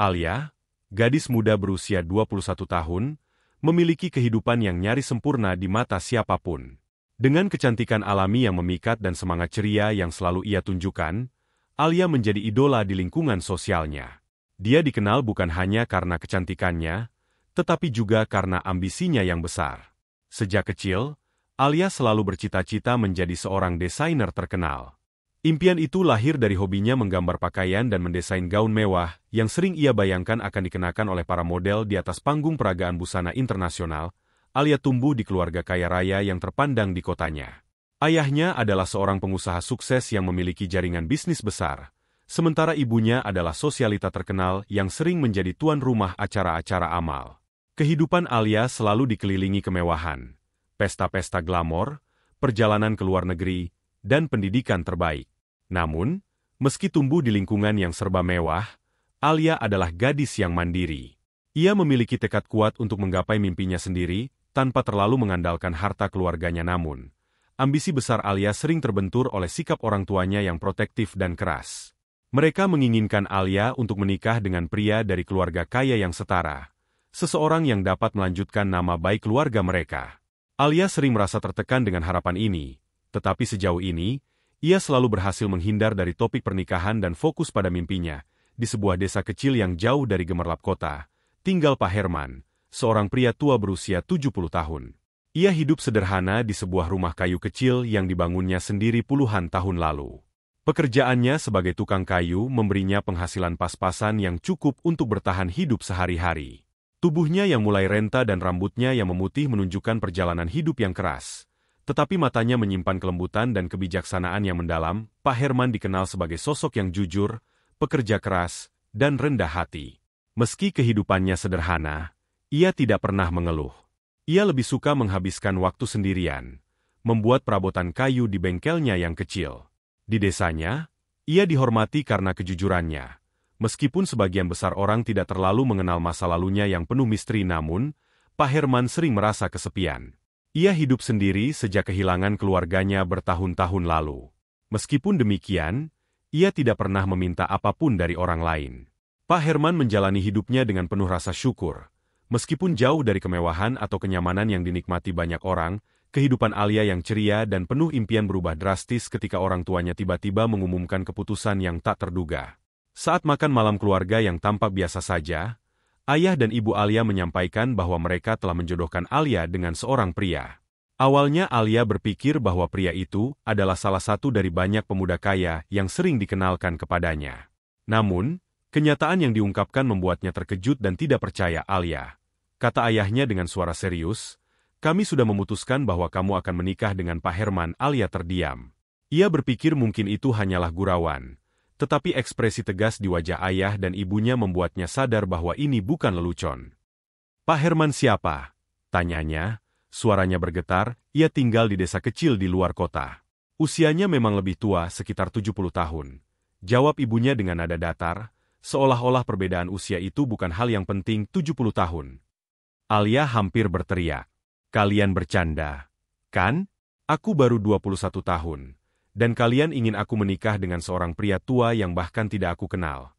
Alia, gadis muda berusia 21 tahun, memiliki kehidupan yang nyaris sempurna di mata siapapun. Dengan kecantikan alami yang memikat dan semangat ceria yang selalu ia tunjukkan, Alia menjadi idola di lingkungan sosialnya. Dia dikenal bukan hanya karena kecantikannya, tetapi juga karena ambisinya yang besar. Sejak kecil, Alia selalu bercita-cita menjadi seorang desainer terkenal. Impian itu lahir dari hobinya menggambar pakaian dan mendesain gaun mewah yang sering ia bayangkan akan dikenakan oleh para model di atas panggung peragaan busana internasional. Alia tumbuh di keluarga kaya raya yang terpandang di kotanya. Ayahnya adalah seorang pengusaha sukses yang memiliki jaringan bisnis besar, sementara ibunya adalah sosialita terkenal yang sering menjadi tuan rumah acara-acara amal. Kehidupan Alia selalu dikelilingi kemewahan, pesta-pesta glamor, perjalanan ke luar negeri, dan pendidikan terbaik. Namun, meski tumbuh di lingkungan yang serba mewah, Alia adalah gadis yang mandiri. Ia memiliki tekad kuat untuk menggapai mimpinya sendiri, tanpa terlalu mengandalkan harta keluarganya. Namun, ambisi besar Alia sering terbentur oleh sikap orang tuanya yang protektif dan keras. Mereka menginginkan Alia untuk menikah dengan pria dari keluarga kaya yang setara, seseorang yang dapat melanjutkan nama baik keluarga mereka. Alia sering merasa tertekan dengan harapan ini, tetapi sejauh ini, ia selalu berhasil menghindar dari topik pernikahan dan fokus pada mimpinya. Di sebuah desa kecil yang jauh dari gemerlap kota, tinggal Pak Herman, seorang pria tua berusia 70 tahun. Ia hidup sederhana di sebuah rumah kayu kecil yang dibangunnya sendiri puluhan tahun lalu. Pekerjaannya sebagai tukang kayu memberinya penghasilan pas-pasan yang cukup untuk bertahan hidup sehari-hari. Tubuhnya yang mulai renta dan rambutnya yang memutih menunjukkan perjalanan hidup yang keras. Tetapi matanya menyimpan kelembutan dan kebijaksanaan yang mendalam. Pak Herman dikenal sebagai sosok yang jujur, pekerja keras, dan rendah hati. Meski kehidupannya sederhana, ia tidak pernah mengeluh. Ia lebih suka menghabiskan waktu sendirian, membuat perabotan kayu di bengkelnya yang kecil. Di desanya, ia dihormati karena kejujurannya. Meskipun sebagian besar orang tidak terlalu mengenal masa lalunya yang penuh misteri, namun, Pak Herman sering merasa kesepian. Ia hidup sendiri sejak kehilangan keluarganya bertahun-tahun lalu. Meskipun demikian, ia tidak pernah meminta apapun dari orang lain. Pak Herman menjalani hidupnya dengan penuh rasa syukur. Meskipun jauh dari kemewahan atau kenyamanan yang dinikmati banyak orang, kehidupan Alia yang ceria dan penuh impian berubah drastis ketika orang tuanya tiba-tiba mengumumkan keputusan yang tak terduga. Saat makan malam keluarga yang tampak biasa saja, ayah dan ibu Alia menyampaikan bahwa mereka telah menjodohkan Alia dengan seorang pria. Awalnya Alia berpikir bahwa pria itu adalah salah satu dari banyak pemuda kaya yang sering dikenalkan kepadanya. Namun, kenyataan yang diungkapkan membuatnya terkejut dan tidak percaya. Alia, kata ayahnya dengan suara serius, kami sudah memutuskan bahwa kamu akan menikah dengan Pak Herman. Alia terdiam. Ia berpikir mungkin itu hanyalah gurauan. Tetapi ekspresi tegas di wajah ayah dan ibunya membuatnya sadar bahwa ini bukan lelucon. Pak Herman siapa? Tanyanya, suaranya bergetar. Ia tinggal di desa kecil di luar kota. Usianya memang lebih tua, sekitar 70 tahun. Jawab ibunya dengan nada datar, seolah-olah perbedaan usia itu bukan hal yang penting. 70 tahun. Alia hampir berteriak. Kalian bercanda, kan? Aku baru 21 tahun. Dan kalian ingin aku menikah dengan seorang pria tua yang bahkan tidak aku kenal.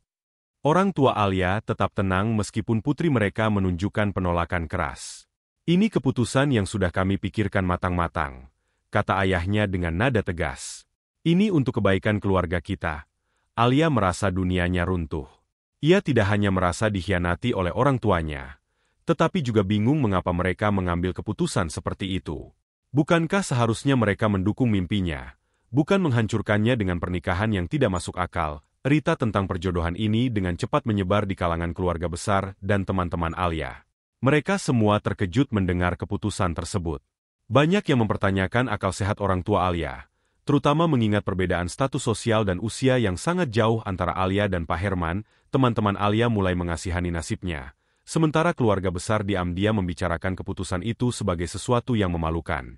Orang tua Alia tetap tenang meskipun putri mereka menunjukkan penolakan keras. Ini keputusan yang sudah kami pikirkan matang-matang, kata ayahnya dengan nada tegas. Ini untuk kebaikan keluarga kita. Alia merasa dunianya runtuh. Ia tidak hanya merasa dikhianati oleh orang tuanya, tetapi juga bingung mengapa mereka mengambil keputusan seperti itu. Bukankah seharusnya mereka mendukung mimpinya? Bukan menghancurkannya dengan pernikahan yang tidak masuk akal. Berita tentang perjodohan ini dengan cepat menyebar di kalangan keluarga besar dan teman-teman Alia. Mereka semua terkejut mendengar keputusan tersebut. Banyak yang mempertanyakan akal sehat orang tua Alia, terutama mengingat perbedaan status sosial dan usia yang sangat jauh antara Alia dan Pak Herman. Teman-teman Alia mulai mengasihani nasibnya, sementara keluarga besar diam-diam membicarakan keputusan itu sebagai sesuatu yang memalukan.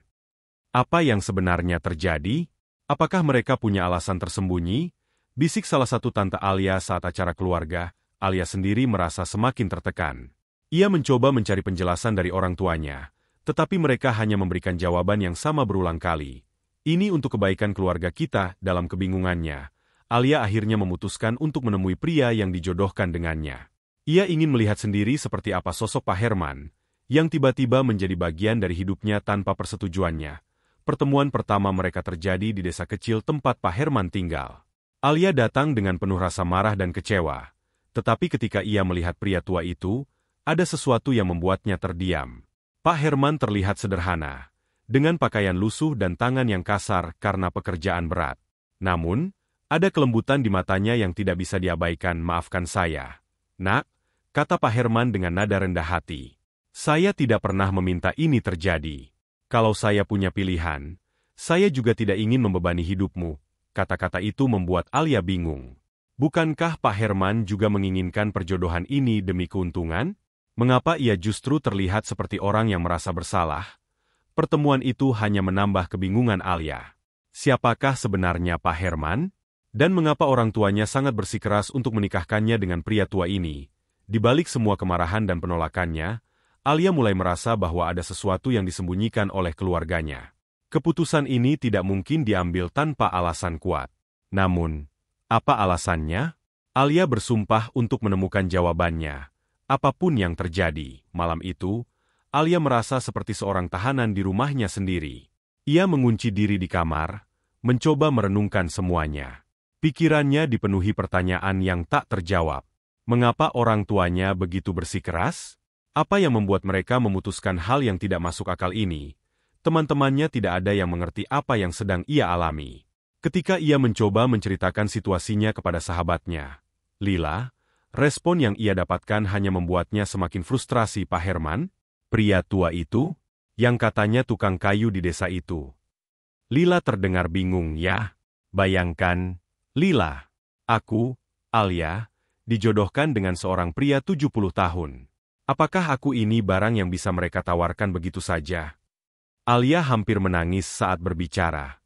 Apa yang sebenarnya terjadi? Apakah mereka punya alasan tersembunyi? Bisik salah satu tante Alia saat acara keluarga. Alia sendiri merasa semakin tertekan. Ia mencoba mencari penjelasan dari orang tuanya, tetapi mereka hanya memberikan jawaban yang sama berulang kali. Ini untuk kebaikan keluarga kita. Dalam kebingungannya, Alia akhirnya memutuskan untuk menemui pria yang dijodohkan dengannya. Ia ingin melihat sendiri seperti apa sosok Pak Herman, yang tiba-tiba menjadi bagian dari hidupnya tanpa persetujuannya. Pertemuan pertama mereka terjadi di desa kecil tempat Pak Herman tinggal. Alia datang dengan penuh rasa marah dan kecewa. Tetapi ketika ia melihat pria tua itu, ada sesuatu yang membuatnya terdiam. Pak Herman terlihat sederhana, dengan pakaian lusuh dan tangan yang kasar karena pekerjaan berat. Namun, ada kelembutan di matanya yang tidak bisa diabaikan. "Maafkan saya, Nak," kata Pak Herman dengan nada rendah hati. "Saya tidak pernah meminta ini terjadi. Kalau saya punya pilihan, saya juga tidak ingin membebani hidupmu." Kata-kata itu membuat Alia bingung. Bukankah Pak Herman juga menginginkan perjodohan ini demi keuntungan? Mengapa ia justru terlihat seperti orang yang merasa bersalah? Pertemuan itu hanya menambah kebingungan Alia. Siapakah sebenarnya Pak Herman? Dan mengapa orang tuanya sangat bersikeras untuk menikahkannya dengan pria tua ini? Di balik semua kemarahan dan penolakannya, Alia mulai merasa bahwa ada sesuatu yang disembunyikan oleh keluarganya. Keputusan ini tidak mungkin diambil tanpa alasan kuat. Namun, apa alasannya? Alia bersumpah untuk menemukan jawabannya. Apapun yang terjadi, malam itu, Alia merasa seperti seorang tahanan di rumahnya sendiri. Ia mengunci diri di kamar, mencoba merenungkan semuanya. Pikirannya dipenuhi pertanyaan yang tak terjawab. Mengapa orang tuanya begitu bersikeras? Apa yang membuat mereka memutuskan hal yang tidak masuk akal ini? Teman-temannya tidak ada yang mengerti apa yang sedang ia alami. Ketika ia mencoba menceritakan situasinya kepada sahabatnya, Lila, respon yang ia dapatkan hanya membuatnya semakin frustrasi. Pak Herman, pria tua itu, yang katanya tukang kayu di desa itu. Lila terdengar bingung. "Ya, bayangkan, Lila, aku, Alia, dijodohkan dengan seorang pria 70 tahun. Apakah aku ini barang yang bisa mereka tawarkan begitu saja?" Alia hampir menangis saat berbicara.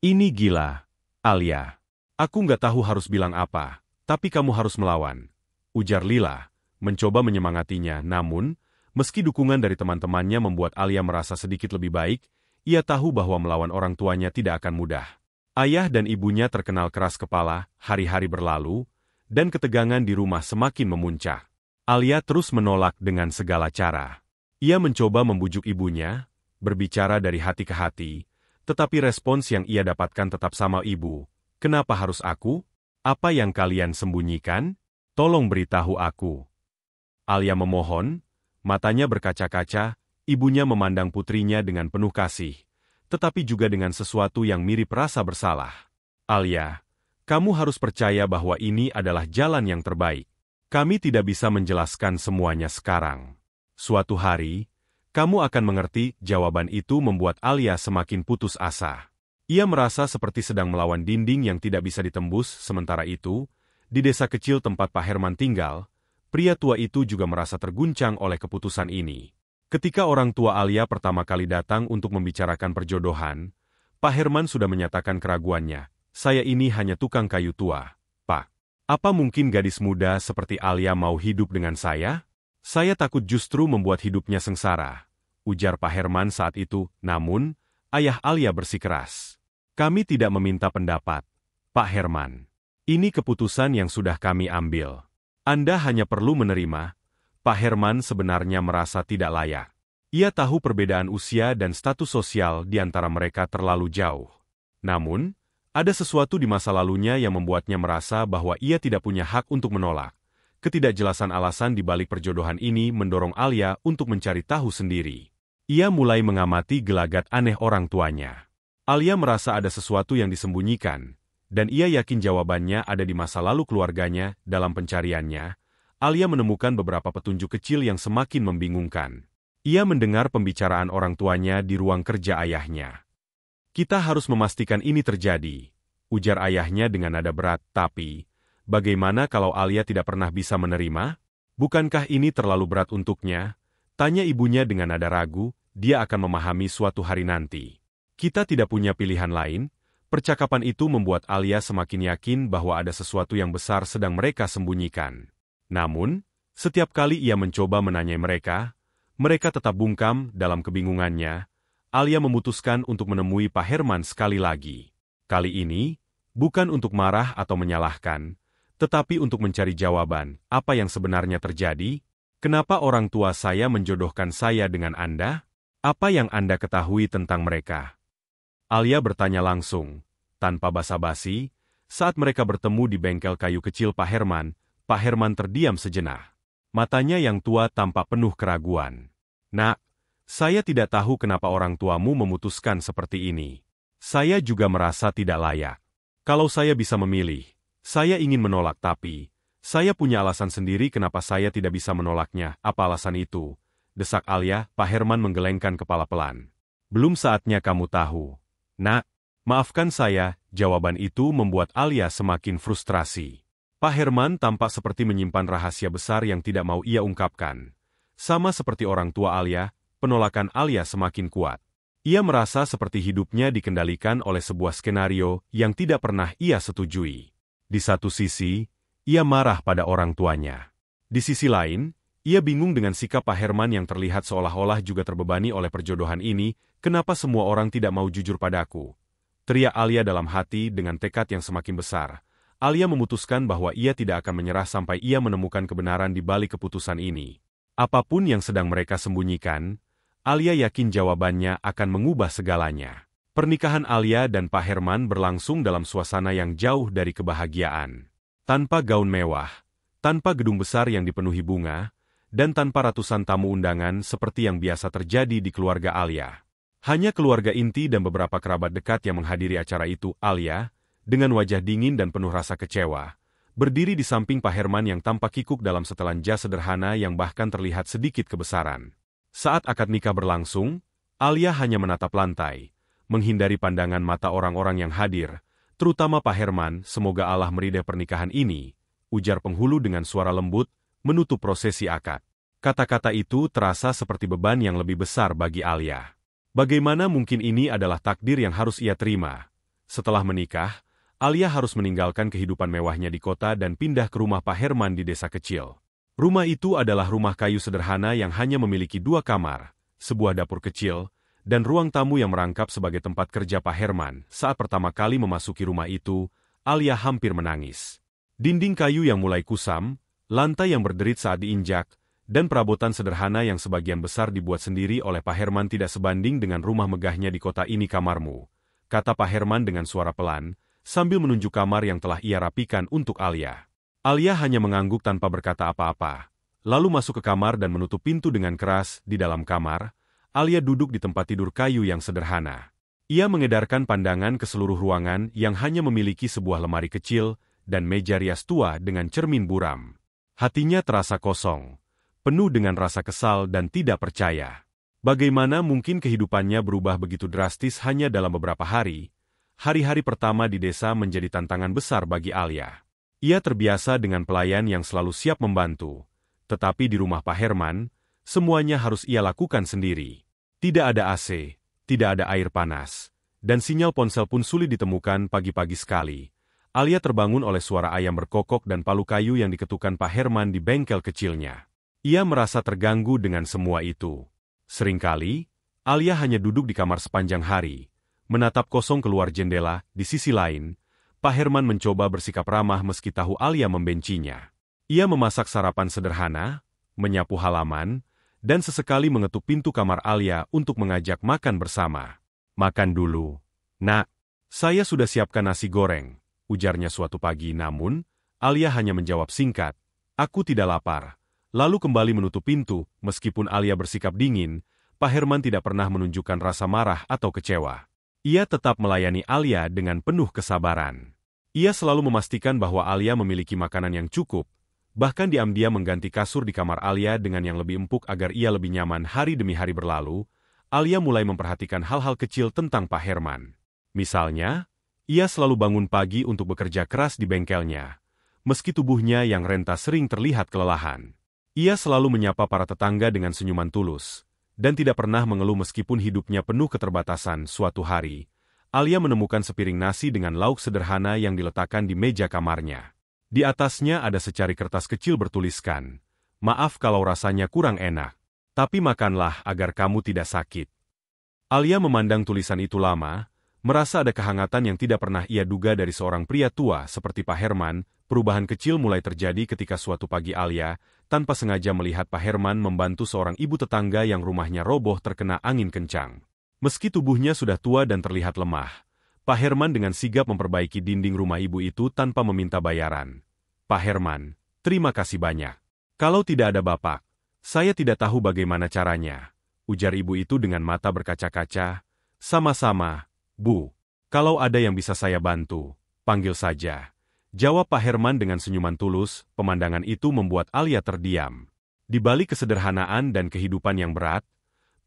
"Ini gila, Alia. Aku nggak tahu harus bilang apa, tapi kamu harus melawan," ujar Lila, mencoba menyemangatinya. Namun, meski dukungan dari teman-temannya membuat Alia merasa sedikit lebih baik, ia tahu bahwa melawan orang tuanya tidak akan mudah. Ayah dan ibunya terkenal keras kepala. Hari-hari berlalu, dan ketegangan di rumah semakin memuncak. Alia terus menolak dengan segala cara. Ia mencoba membujuk ibunya, berbicara dari hati ke hati, tetapi respons yang ia dapatkan tetap sama. "Ibu, kenapa harus aku? Apa yang kalian sembunyikan? Tolong beritahu aku." Alia memohon, matanya berkaca-kaca. Ibunya memandang putrinya dengan penuh kasih, tetapi juga dengan sesuatu yang mirip rasa bersalah. "Alia, kamu harus percaya bahwa ini adalah jalan yang terbaik. Kami tidak bisa menjelaskan semuanya sekarang. Suatu hari, kamu akan mengerti." Jawaban itu membuat Alia semakin putus asa. Ia merasa seperti sedang melawan dinding yang tidak bisa ditembus. Sementara itu, di desa kecil tempat Pak Herman tinggal, pria tua itu juga merasa terguncang oleh keputusan ini. Ketika orang tua Alia pertama kali datang untuk membicarakan perjodohan, Pak Herman sudah menyatakan keraguannya. "Saya ini hanya tukang kayu tua, Pak. Apa mungkin gadis muda seperti Alia mau hidup dengan saya? Saya takut justru membuat hidupnya sengsara," ujar Pak Herman saat itu. Namun, ayah Alia bersikeras. "Kami tidak meminta pendapat, Pak Herman. Ini keputusan yang sudah kami ambil. Anda hanya perlu menerima." Pak Herman sebenarnya merasa tidak layak. Ia tahu perbedaan usia dan status sosial di antara mereka terlalu jauh. Namun, ada sesuatu di masa lalunya yang membuatnya merasa bahwa ia tidak punya hak untuk menolak. Ketidakjelasan alasan di balik perjodohan ini mendorong Alia untuk mencari tahu sendiri. Ia mulai mengamati gelagat aneh orang tuanya. Alia merasa ada sesuatu yang disembunyikan, dan ia yakin jawabannya ada di masa lalu keluarganya. Dalam pencariannya, Alia menemukan beberapa petunjuk kecil yang semakin membingungkan. Ia mendengar pembicaraan orang tuanya di ruang kerja ayahnya. "Kita harus memastikan ini terjadi," ujar ayahnya dengan nada berat. "Tapi, bagaimana kalau Alia tidak pernah bisa menerima? Bukankah ini terlalu berat untuknya?" tanya ibunya dengan nada ragu. "Dia akan memahami suatu hari nanti. Kita tidak punya pilihan lain." Percakapan itu membuat Alia semakin yakin bahwa ada sesuatu yang besar sedang mereka sembunyikan. Namun, setiap kali ia mencoba menanyai mereka tetap bungkam. Dalam kebingungannya, Alia memutuskan untuk menemui Pak Herman sekali lagi. Kali ini, bukan untuk marah atau menyalahkan, Tetapi untuk mencari jawaban, apa yang sebenarnya terjadi? Kenapa orang tua saya menjodohkan saya dengan Anda? Apa yang Anda ketahui tentang mereka? Alia bertanya langsung, tanpa basa-basi. Saat mereka bertemu di bengkel kayu kecil Pak Herman terdiam sejenak. Matanya yang tua tampak penuh keraguan. Nak, saya tidak tahu kenapa orang tuamu memutuskan seperti ini. Saya juga merasa tidak layak. Kalau saya bisa memilih, saya ingin menolak tapi, saya punya alasan sendiri kenapa saya tidak bisa menolaknya. Apa alasan itu? Desak Alia. Pak Herman menggelengkan kepala pelan. Belum saatnya kamu tahu. Nak, maafkan saya, jawaban itu membuat Alia semakin frustrasi. Pak Herman tampak seperti menyimpan rahasia besar yang tidak mau ia ungkapkan. Sama seperti orang tua Alia, penolakan Alia semakin kuat. Ia merasa seperti hidupnya dikendalikan oleh sebuah skenario yang tidak pernah ia setujui. Di satu sisi, ia marah pada orang tuanya. Di sisi lain, ia bingung dengan sikap Pak Herman yang terlihat seolah-olah juga terbebani oleh perjodohan ini. Kenapa semua orang tidak mau jujur padaku? Teriak Alia dalam hati dengan tekad yang semakin besar. Alia memutuskan bahwa ia tidak akan menyerah sampai ia menemukan kebenaran di balik keputusan ini. Apapun yang sedang mereka sembunyikan, Alia yakin jawabannya akan mengubah segalanya. Pernikahan Alia dan Pak Herman berlangsung dalam suasana yang jauh dari kebahagiaan. Tanpa gaun mewah, tanpa gedung besar yang dipenuhi bunga, dan tanpa ratusan tamu undangan seperti yang biasa terjadi di keluarga Alia. Hanya keluarga inti dan beberapa kerabat dekat yang menghadiri acara itu. Alia, dengan wajah dingin dan penuh rasa kecewa, berdiri di samping Pak Herman yang tampak kikuk dalam setelan jas sederhana yang bahkan terlihat sedikit kebesaran. Saat akad nikah berlangsung, Alia hanya menatap lantai, menghindari pandangan mata orang-orang yang hadir, terutama Pak Herman. Semoga Allah meridai pernikahan ini, ujar penghulu dengan suara lembut, menutup prosesi akad. Kata-kata itu terasa seperti beban yang lebih besar bagi Alia. Bagaimana mungkin ini adalah takdir yang harus ia terima? Setelah menikah, Alia harus meninggalkan kehidupan mewahnya di kota dan pindah ke rumah Pak Herman di desa kecil. Rumah itu adalah rumah kayu sederhana yang hanya memiliki 2 kamar, sebuah dapur kecil, dan ruang tamu yang merangkap sebagai tempat kerja Pak Herman. Saat pertama kali memasuki rumah itu, Alia hampir menangis. Dinding kayu yang mulai kusam, lantai yang berderit saat diinjak, dan perabotan sederhana yang sebagian besar dibuat sendiri oleh Pak Herman tidak sebanding dengan rumah megahnya di kota ini. Kamarmu, kata Pak Herman dengan suara pelan, sambil menunjuk kamar yang telah ia rapikan untuk Alia. Alia hanya mengangguk tanpa berkata apa-apa, lalu masuk ke kamar dan menutup pintu dengan keras. Di dalam kamar, Alia duduk di tempat tidur kayu yang sederhana. Ia mengedarkan pandangan ke seluruh ruangan yang hanya memiliki sebuah lemari kecil dan meja rias tua dengan cermin buram. Hatinya terasa kosong, penuh dengan rasa kesal dan tidak percaya. Bagaimana mungkin kehidupannya berubah begitu drastis hanya dalam beberapa hari? Hari-hari pertama di desa menjadi tantangan besar bagi Alia. Ia terbiasa dengan pelayan yang selalu siap membantu, tetapi di rumah Pak Herman, semuanya harus ia lakukan sendiri. Tidak ada AC, tidak ada air panas, dan sinyal ponsel pun sulit ditemukan. Pagi-pagi sekali, Alia terbangun oleh suara ayam berkokok dan palu kayu yang diketukkan Pak Herman di bengkel kecilnya. Ia merasa terganggu dengan semua itu. Seringkali, Alia hanya duduk di kamar sepanjang hari, menatap kosong keluar jendela. Di sisi lain, Pak Herman mencoba bersikap ramah meski tahu Alia membencinya. Ia memasak sarapan sederhana, menyapu halaman, dan sesekali mengetuk pintu kamar Alia untuk mengajak makan bersama. Makan dulu, nak. Saya sudah siapkan nasi goreng, ujarnya suatu pagi. Namun, Alia hanya menjawab singkat, aku tidak lapar. Lalu kembali menutup pintu. Meskipun Alia bersikap dingin, Pak Herman tidak pernah menunjukkan rasa marah atau kecewa. Ia tetap melayani Alia dengan penuh kesabaran. Ia selalu memastikan bahwa Alia memiliki makanan yang cukup, bahkan diam-diam mengganti kasur di kamar Alia dengan yang lebih empuk agar ia lebih nyaman. Hari demi hari berlalu, Alia mulai memperhatikan hal-hal kecil tentang Pak Herman. Misalnya, ia selalu bangun pagi untuk bekerja keras di bengkelnya, meski tubuhnya yang renta sering terlihat kelelahan. Ia selalu menyapa para tetangga dengan senyuman tulus, dan tidak pernah mengeluh meskipun hidupnya penuh keterbatasan. Suatu hari, Alia menemukan sepiring nasi dengan lauk sederhana yang diletakkan di meja kamarnya. Di atasnya ada secari kertas kecil bertuliskan, maaf kalau rasanya kurang enak, tapi makanlah agar kamu tidak sakit. Alia memandang tulisan itu lama, merasa ada kehangatan yang tidak pernah ia duga dari seorang pria tua seperti Pak Herman. perubahan kecil mulai terjadi ketika suatu pagi Alia, tanpa sengaja melihat Pak Herman membantu seorang ibu tetangga yang rumahnya roboh terkena angin kencang. Meski tubuhnya sudah tua dan terlihat lemah, Pak Herman dengan sigap memperbaiki dinding rumah ibu itu tanpa meminta bayaran. Pak Herman, terima kasih banyak. Kalau tidak ada Bapak, saya tidak tahu bagaimana caranya, ujar ibu itu dengan mata berkaca-kaca. Sama-sama, Bu. Kalau ada yang bisa saya bantu, panggil saja. Jawab Pak Herman dengan senyuman tulus. Pemandangan itu membuat Alia terdiam. Di balik kesederhanaan dan kehidupan yang berat,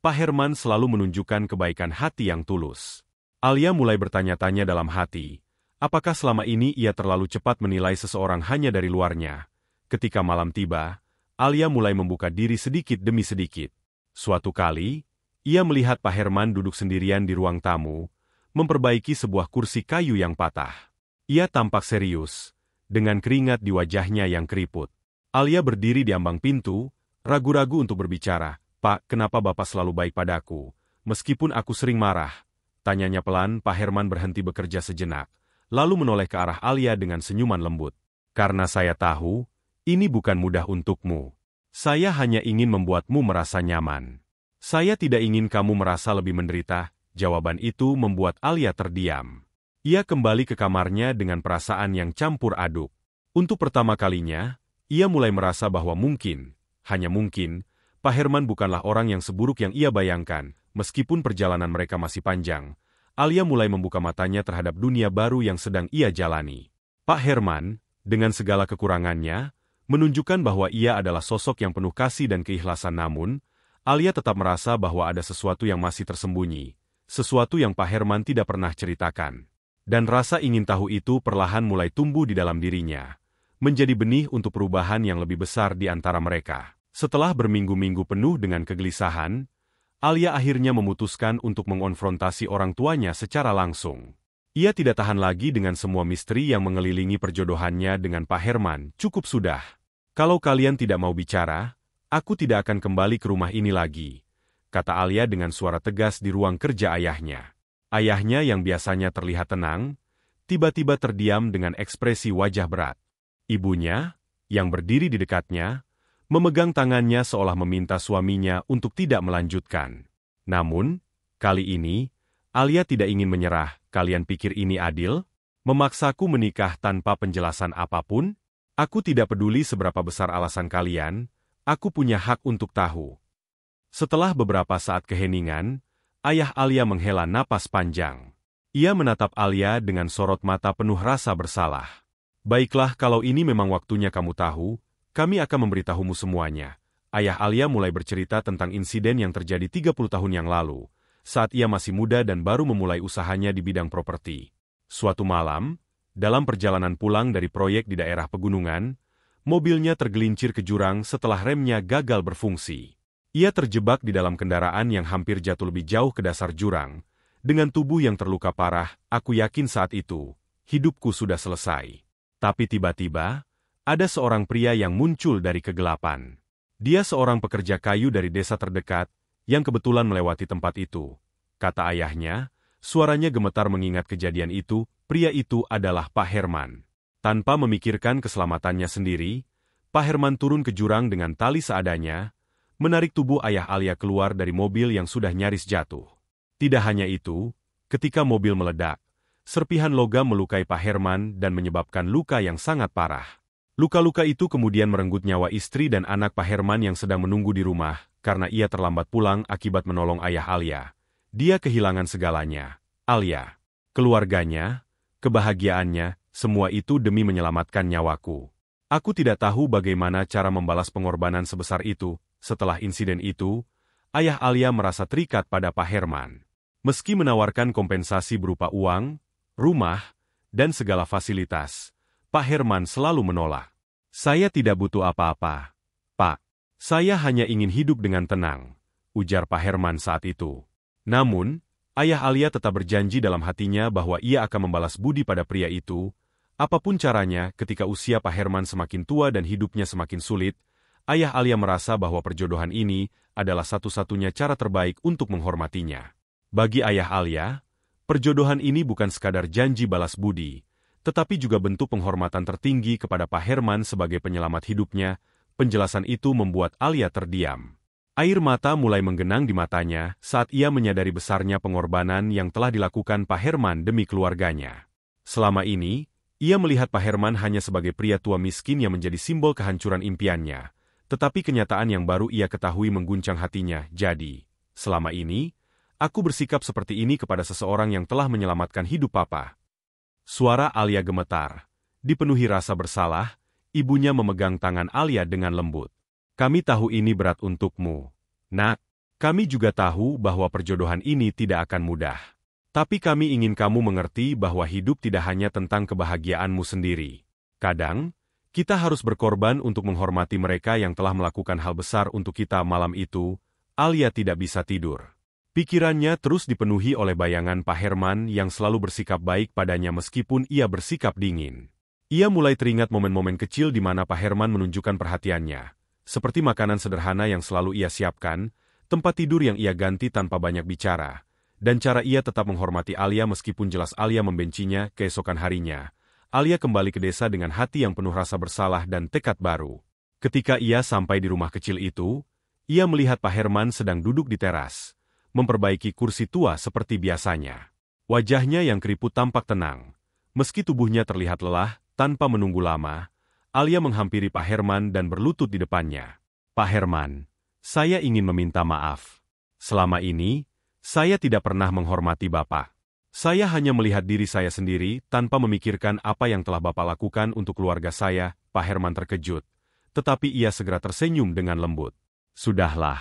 Pak Herman selalu menunjukkan kebaikan hati yang tulus. Alia mulai bertanya-tanya dalam hati, apakah selama ini ia terlalu cepat menilai seseorang hanya dari luarnya? Ketika malam tiba, Alia mulai membuka diri sedikit demi sedikit. Suatu kali, ia melihat Pak Herman duduk sendirian di ruang tamu, memperbaiki sebuah kursi kayu yang patah. Ia tampak serius, dengan keringat di wajahnya yang keriput. Alia berdiri di ambang pintu, ragu-ragu untuk berbicara. Pak, kenapa Bapak selalu baik padaku, meskipun aku sering marah? Tanyanya pelan. Pak Herman berhenti bekerja sejenak, lalu menoleh ke arah Alia dengan senyuman lembut. Karena saya tahu, ini bukan mudah untukmu. Saya hanya ingin membuatmu merasa nyaman. Saya tidak ingin kamu merasa lebih menderita. Jawaban itu membuat Alia terdiam. Ia kembali ke kamarnya dengan perasaan yang campur aduk. Untuk pertama kalinya, ia mulai merasa bahwa mungkin, hanya mungkin, Pak Herman bukanlah orang yang seburuk yang ia bayangkan. Meskipun perjalanan mereka masih panjang, Alia mulai membuka matanya terhadap dunia baru yang sedang ia jalani. Pak Herman, dengan segala kekurangannya, menunjukkan bahwa ia adalah sosok yang penuh kasih dan keikhlasan. Namun, Alia tetap merasa bahwa ada sesuatu yang masih tersembunyi. Sesuatu yang Pak Herman tidak pernah ceritakan. Dan rasa ingin tahu itu perlahan mulai tumbuh di dalam dirinya, menjadi benih untuk perubahan yang lebih besar di antara mereka. Setelah berminggu-minggu penuh dengan kegelisahan, Alia akhirnya memutuskan untuk mengonfrontasi orang tuanya secara langsung. Ia tidak tahan lagi dengan semua misteri yang mengelilingi perjodohannya dengan Pak Herman. Cukup sudah. Kalau kalian tidak mau bicara, aku tidak akan kembali ke rumah ini lagi, kata Alia dengan suara tegas di ruang kerja ayahnya. Ayahnya yang biasanya terlihat tenang, tiba-tiba terdiam dengan ekspresi wajah berat. Ibunya, yang berdiri di dekatnya, memegang tangannya seolah meminta suaminya untuk tidak melanjutkan. Namun, kali ini, Alia tidak ingin menyerah. Kalian pikir ini adil? Memaksaku menikah tanpa penjelasan apapun? Aku tidak peduli seberapa besar alasan kalian, aku punya hak untuk tahu. Setelah beberapa saat keheningan, ayah Alia menghela napas panjang. Ia menatap Alia dengan sorot mata penuh rasa bersalah. Baiklah, kalau ini memang waktunya kamu tahu, kami akan memberitahumu semuanya. Ayah Alia mulai bercerita tentang insiden yang terjadi 30 tahun yang lalu, saat ia masih muda dan baru memulai usahanya di bidang properti. Suatu malam, dalam perjalanan pulang dari proyek di daerah pegunungan, mobilnya tergelincir ke jurang setelah remnya gagal berfungsi. Ia terjebak di dalam kendaraan yang hampir jatuh lebih jauh ke dasar jurang. Dengan tubuh yang terluka parah, aku yakin saat itu, hidupku sudah selesai. Tapi tiba-tiba, ada seorang pria yang muncul dari kegelapan. Dia seorang pekerja kayu dari desa terdekat, yang kebetulan melewati tempat itu. Kata ayahnya, suaranya gemetar mengingat kejadian itu. Pria itu adalah Pak Herman. Tanpa memikirkan keselamatannya sendiri, Pak Herman turun ke jurang dengan tali seadanya, menarik tubuh ayah Alia keluar dari mobil yang sudah nyaris jatuh. Tidak hanya itu, ketika mobil meledak, serpihan logam melukai Pak Herman dan menyebabkan luka yang sangat parah. Luka-luka itu kemudian merenggut nyawa istri dan anak Pak Herman yang sedang menunggu di rumah, karena ia terlambat pulang akibat menolong ayah Alia. Dia kehilangan segalanya. Alia, keluarganya, kebahagiaannya, semua itu demi menyelamatkan nyawaku. Aku tidak tahu bagaimana cara membalas pengorbanan sebesar itu. Setelah insiden itu, ayah Alia merasa terikat pada Pak Herman. Meski menawarkan kompensasi berupa uang, rumah, dan segala fasilitas, Pak Herman selalu menolak. Saya tidak butuh apa-apa, Pak. Saya hanya ingin hidup dengan tenang, ujar Pak Herman saat itu. Namun, ayah Alia tetap berjanji dalam hatinya bahwa ia akan membalas budi pada pria itu. Apapun caranya, ketika usia Pak Herman semakin tua dan hidupnya semakin sulit, ayah Alia merasa bahwa perjodohan ini adalah satu-satunya cara terbaik untuk menghormatinya. Bagi ayah Alia, perjodohan ini bukan sekadar janji balas budi, tetapi juga bentuk penghormatan tertinggi kepada Pak Herman sebagai penyelamat hidupnya. Penjelasan itu membuat Alia terdiam. Air mata mulai menggenang di matanya saat ia menyadari besarnya pengorbanan yang telah dilakukan Pak Herman demi keluarganya. Selama ini, ia melihat Pak Herman hanya sebagai pria tua miskin yang menjadi simbol kehancuran impiannya. Tetapi kenyataan yang baru ia ketahui mengguncang hatinya. Jadi, selama ini, aku bersikap seperti ini kepada seseorang yang telah menyelamatkan hidup Papa. Suara Alia gemetar. Dipenuhi rasa bersalah, ibunya memegang tangan Alia dengan lembut. Kami tahu ini berat untukmu, Nak. Kami juga tahu bahwa perjodohan ini tidak akan mudah. Tapi kami ingin kamu mengerti bahwa hidup tidak hanya tentang kebahagiaanmu sendiri. Kadang, kita harus berkorban untuk menghormati mereka yang telah melakukan hal besar untuk kita. Malam itu, Alia tidak bisa tidur. Pikirannya terus dipenuhi oleh bayangan Pak Herman yang selalu bersikap baik padanya meskipun ia bersikap dingin. Ia mulai teringat momen-momen kecil di mana Pak Herman menunjukkan perhatiannya, seperti makanan sederhana yang selalu ia siapkan, tempat tidur yang ia ganti tanpa banyak bicara, dan cara ia tetap menghormati Alia meskipun jelas Alia membencinya. Keesokan harinya, Alia kembali ke desa dengan hati yang penuh rasa bersalah dan tekad baru. Ketika ia sampai di rumah kecil itu, ia melihat Pak Herman sedang duduk di teras, memperbaiki kursi tua seperti biasanya. Wajahnya yang keriput tampak tenang. Meski tubuhnya terlihat lelah, tanpa menunggu lama, Alia menghampiri Pak Herman dan berlutut di depannya. Pak Herman, saya ingin meminta maaf. Selama ini, saya tidak pernah menghormati Bapak. Saya hanya melihat diri saya sendiri tanpa memikirkan apa yang telah Bapak lakukan untuk keluarga saya. Pak Herman terkejut, tetapi ia segera tersenyum dengan lembut. Sudahlah,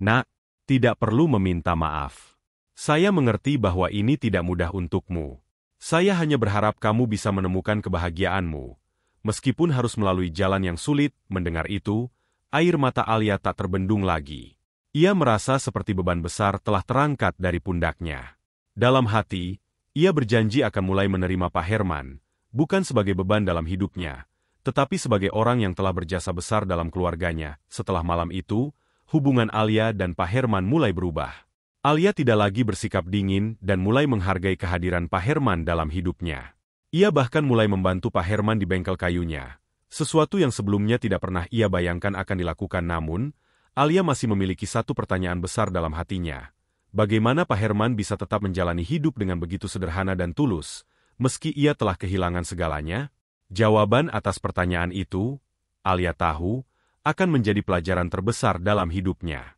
Nak, tidak perlu meminta maaf. Saya mengerti bahwa ini tidak mudah untukmu. Saya hanya berharap kamu bisa menemukan kebahagiaanmu, meskipun harus melalui jalan yang sulit. Mendengar itu, air mata Alia tak terbendung lagi. Ia merasa seperti beban besar telah terangkat dari pundaknya. Dalam hati, ia berjanji akan mulai menerima Pak Herman, bukan sebagai beban dalam hidupnya, tetapi sebagai orang yang telah berjasa besar dalam keluarganya. Setelah malam itu, hubungan Alia dan Pak Herman mulai berubah. Alia tidak lagi bersikap dingin dan mulai menghargai kehadiran Pak Herman dalam hidupnya. Ia bahkan mulai membantu Pak Herman di bengkel kayunya, sesuatu yang sebelumnya tidak pernah ia bayangkan akan dilakukan. Namun, Alia masih memiliki satu pertanyaan besar dalam hatinya. Bagaimana Pak Herman bisa tetap menjalani hidup dengan begitu sederhana dan tulus, meski ia telah kehilangan segalanya? Jawaban atas pertanyaan itu, Alia tahu, akan menjadi pelajaran terbesar dalam hidupnya.